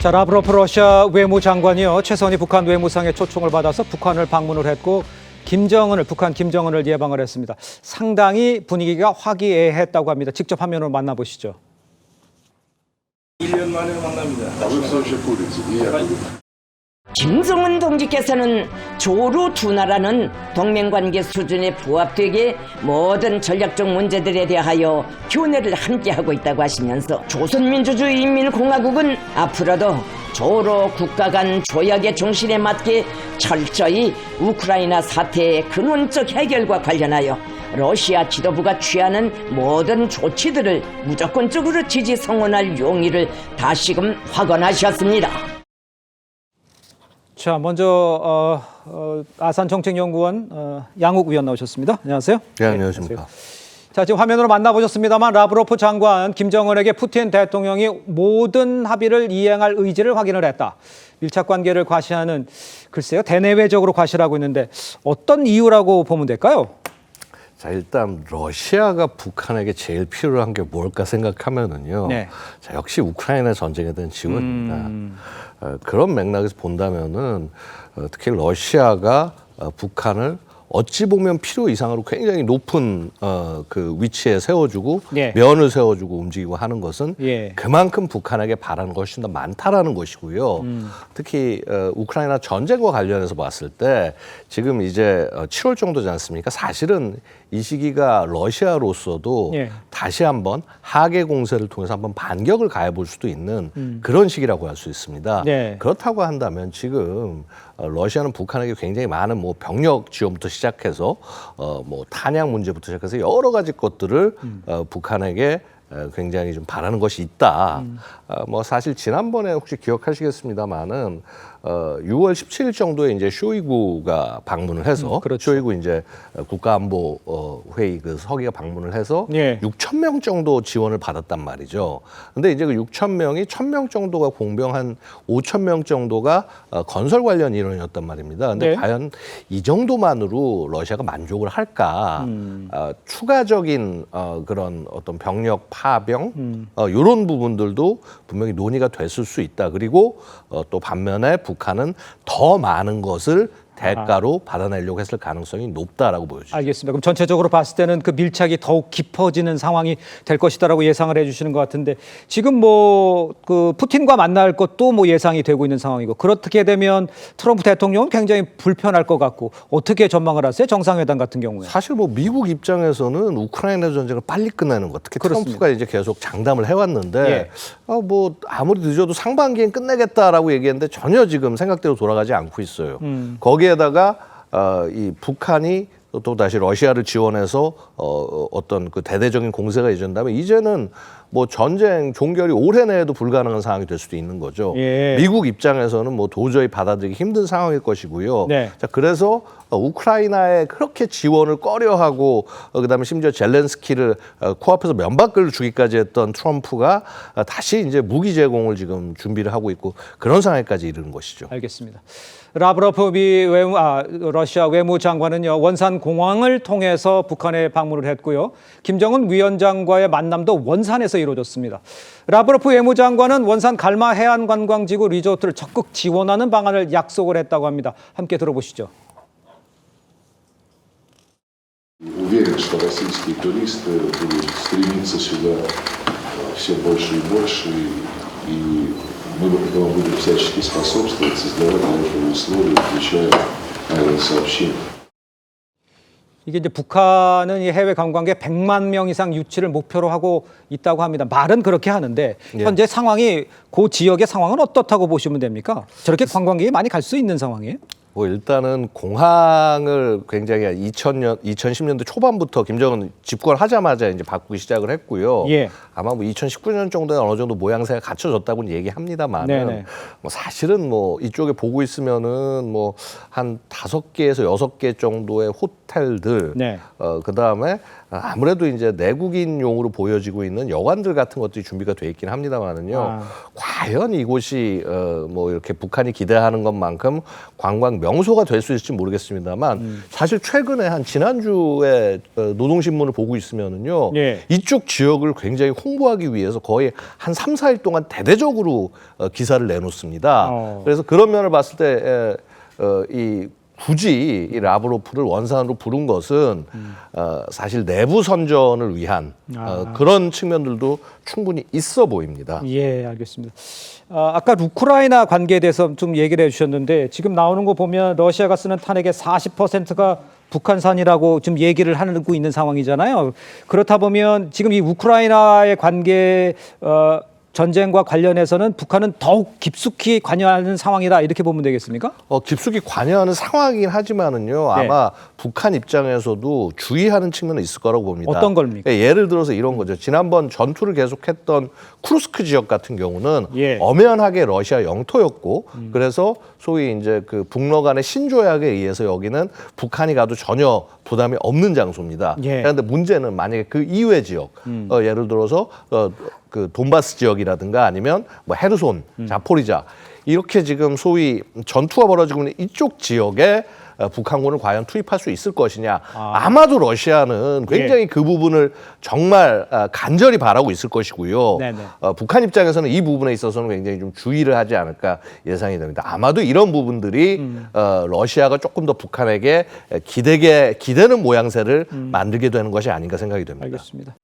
자, 라브로프 러시아 외무장관이요. 최선희 북한 외무상의 초청을 받아서 북한을 방문을 했고 북한 김정은을 예방을 했습니다. 상당히 분위기가 화기애애했다고 합니다. 직접 화면으로 만나보시죠. 1년 만에 만납니다. 김정은 동지께서는 조루 두 나라는 동맹관계 수준에 부합되게 모든 전략적 문제들에 대하여 교내를 함께하고 있다고 하시면서 조선민주주의인민공화국은 앞으로도 조로 국가 간 조약의 정신에 맞게 철저히 우크라이나 사태의 근원적 해결과 관련하여 러시아 지도부가 취하는 모든 조치들을 무조건적으로 지지 성원할 용의를 다시금 확언하셨습니다. 자, 먼저 아산정책연구원 양욱 위원 나오셨습니다. 안녕하세요. 네, 안녕하십니까. 안녕하세요. 자, 지금 화면으로 만나보셨습니다만 라브로프 장관 김정은에게 푸틴 대통령이 모든 합의를 이행할 의지를 확인을 했다. 밀착 관계를 과시하는 글쎄요 대내외적으로 과시를 하고 있는데 어떤 이유라고 보면 될까요? 자, 일단 러시아가 북한에게 제일 필요한 게 뭘까 생각하면은요. 네. 자, 역시 우크라이나 전쟁에 대한 지원입니다. 그런 맥락에서 본다면은 특히 러시아가 북한을 어찌 보면 필요 이상으로 굉장히 높은 그 위치에 세워주고 예. 면을 세워주고 움직이고 하는 것은 예. 그만큼 북한에게 바라는 것이 훨씬 더 많다라는 것이고요. 특히 우크라이나 전쟁과 관련해서 봤을 때 지금 이제 7월 정도지 않습니까? 사실은 이 시기가 러시아로서도 예. 다시 한번 하계 공세를 통해서 한번 반격을 가해볼 수도 있는 그런 시기라고 할 수 있습니다. 네. 그렇다고 한다면 지금 러시아는 북한에게 굉장히 많은 뭐 병력 지원부터 시작해서 뭐 탄약 문제부터 시작해서 여러 가지 것들을 북한에게 굉장히 좀 바라는 것이 있다. 뭐 사실 지난번에 혹시 기억하시겠습니다만은 6월 17일 정도에 이제 쇼이구가 방문을 해서 그렇죠. 쇼이구 이제 국가안보 회의 그 서기가 방문을 해서 예. 6천 명 정도 지원을 받았단 말이죠. 근데 이제 그 6천 명이 1,000명 정도가 공병 한 5천 명 정도가 건설 관련 인원이었단 말입니다. 근데 네. 과연 이 정도만으로 러시아가 만족을 할까? 추가적인 그런 어떤 병력 파병 이런 부분들도 분명히 논의가 됐을 수 있다. 그리고 또 반면에 북한은 더 많은 것을 대가로 받아내려고 했을 가능성이 높다라고 보여지죠. 알겠습니다. 그럼 전체적으로 봤을 때는 그 밀착이 더욱 깊어지는 상황이 될 것이다라고 예상을 해주시는 것 같은데 지금 뭐 그 푸틴과 만날 것도 뭐 예상이 되고 있는 상황이고 그렇게 되면 트럼프 대통령은 굉장히 불편할 것 같고 어떻게 전망을 하세요? 정상회담 같은 경우에. 사실 뭐 미국 입장에서는 우크라이나 전쟁을 빨리 끝내는 것, 특히 그렇습니다. 트럼프가 이제 계속 장담을 해왔는데 예. 뭐 아무리 늦어도 상반기엔 끝내겠다라고 얘기했는데 전혀 지금 생각대로 돌아가지 않고 있어요. 거기에다가 이 북한이 또 다시 러시아를 지원해서 어떤 그 대대적인 공세가 이어진다면 이제는 뭐 전쟁 종결이 올해 내에도 불가능한 상황이 될 수도 있는 거죠. 예. 미국 입장에서는 뭐 도저히 받아들이기 힘든 상황일 것이고요. 네. 자, 그래서 우크라이나에 그렇게 지원을 꺼려하고 그다음에 심지어 젤렌스키를 코앞에서 면박을 주기까지 했던 트럼프가 다시 이제 무기 제공을 지금 준비를 하고 있고 그런 상황까지 이르는 것이죠. 알겠습니다. 라브로프 러시아 외무장관은요 원산 공항을 통해서 북한에 방문을 했고요. 김정은 위원장과의 만남도 원산에서 이루어졌습니다. 라브로프 외무장관은 원산 갈마 해안관광지구 리조트를 적극 지원하는 방안을 약속을 했다고 합니다. 함께 들어보시죠. Уверен, что российские туристы будут стремиться сюда все больше и больше, и мы этому будем всячески способствовать, создавать для этого условия, включая авиасообщение. 이게 이제 북한은 이 해외 관광객 100만 명 이상 유치를 목표로 하고 있다고 합니다. 말은 그렇게 하는데 현재 상황이 그 지역의 상황은 어떻다고 보시면 됩니까? 저렇게 관광객이 많이 갈 수 있는 상황이에요? 뭐 일단은 공항을 굉장히 2010년도 초반부터 김정은 집권하자마자 이제 바꾸기 시작을 했고요. 예. 아마 뭐 2019년 정도에 어느 정도 모양새가 갖춰졌다고는 얘기합니다만은 네네. 뭐 사실은 뭐 이쪽에 보고 있으면은 뭐 한 5개에서 6개 정도의 호텔들, 네. 그다음에 아무래도 이제 내국인용으로 보여지고 있는 여관들 같은 것들이 준비가 돼 있긴 합니다만은요. 과연 이곳이 뭐 이렇게 북한이 기대하는 것만큼 관광 명소가 될 수 있을지 모르겠습니다만 사실 최근에 한 지난주에 노동신문을 보고 있으면은요. 예. 이쪽 지역을 굉장히 홍보하기 위해서 거의 한 3, 4일 동안 대대적으로 기사를 내놓습니다. 그래서 그런 면을 봤을 때 이 굳이 이 라브로프를 원산으로 부른 것은 사실 내부 선전을 위한 그런 측면들도 충분히 있어 보입니다. 예, 알겠습니다. 아까 우크라이나 관계에 대해서 좀 얘기를 해주셨는데 지금 나오는 거 보면 러시아가 쓰는 탄핵의 40%가 북한산이라고 지금 얘기를 하고 있는 상황이잖아요. 그렇다 보면 지금 이 우크라이나의 관계 전쟁과 관련해서는 북한은 더욱 깊숙이 관여하는 상황이다 이렇게 보면 되겠습니까? 깊숙이 관여하는 상황이긴 하지만은요. 네. 아마 북한 입장에서도 주의하는 측면은 있을 거라고 봅니다. 어떤 겁니까? 예를 들어서 이런 거죠. 지난번 전투를 계속했던 쿠르스크 지역 같은 경우는 예. 엄연하게 러시아 영토였고 그래서 소위 이제 그 북러 간의 신조약에 의해서 여기는 북한이 가도 전혀 부담이 없는 장소입니다. 예. 그런데 문제는 만약에 그 이외 지역, 예를 들어서 그 돈바스 지역이라든가 아니면 뭐 헤르손, 자포리자 이렇게 지금 소위 전투가 벌어지고 있는 이쪽 지역에 북한군을 과연 투입할 수 있을 것이냐. 아마도 러시아는 굉장히 그 부분을 정말 간절히 바라고 있을 것이고요. 네네. 북한 입장에서는 이 부분에 있어서는 굉장히 좀 주의를 하지 않을까 예상이 됩니다. 아마도 이런 부분들이 러시아가 조금 더 북한에게 기대는 모양새를 만들게 되는 것이 아닌가 생각이 됩니다. 알겠습니다.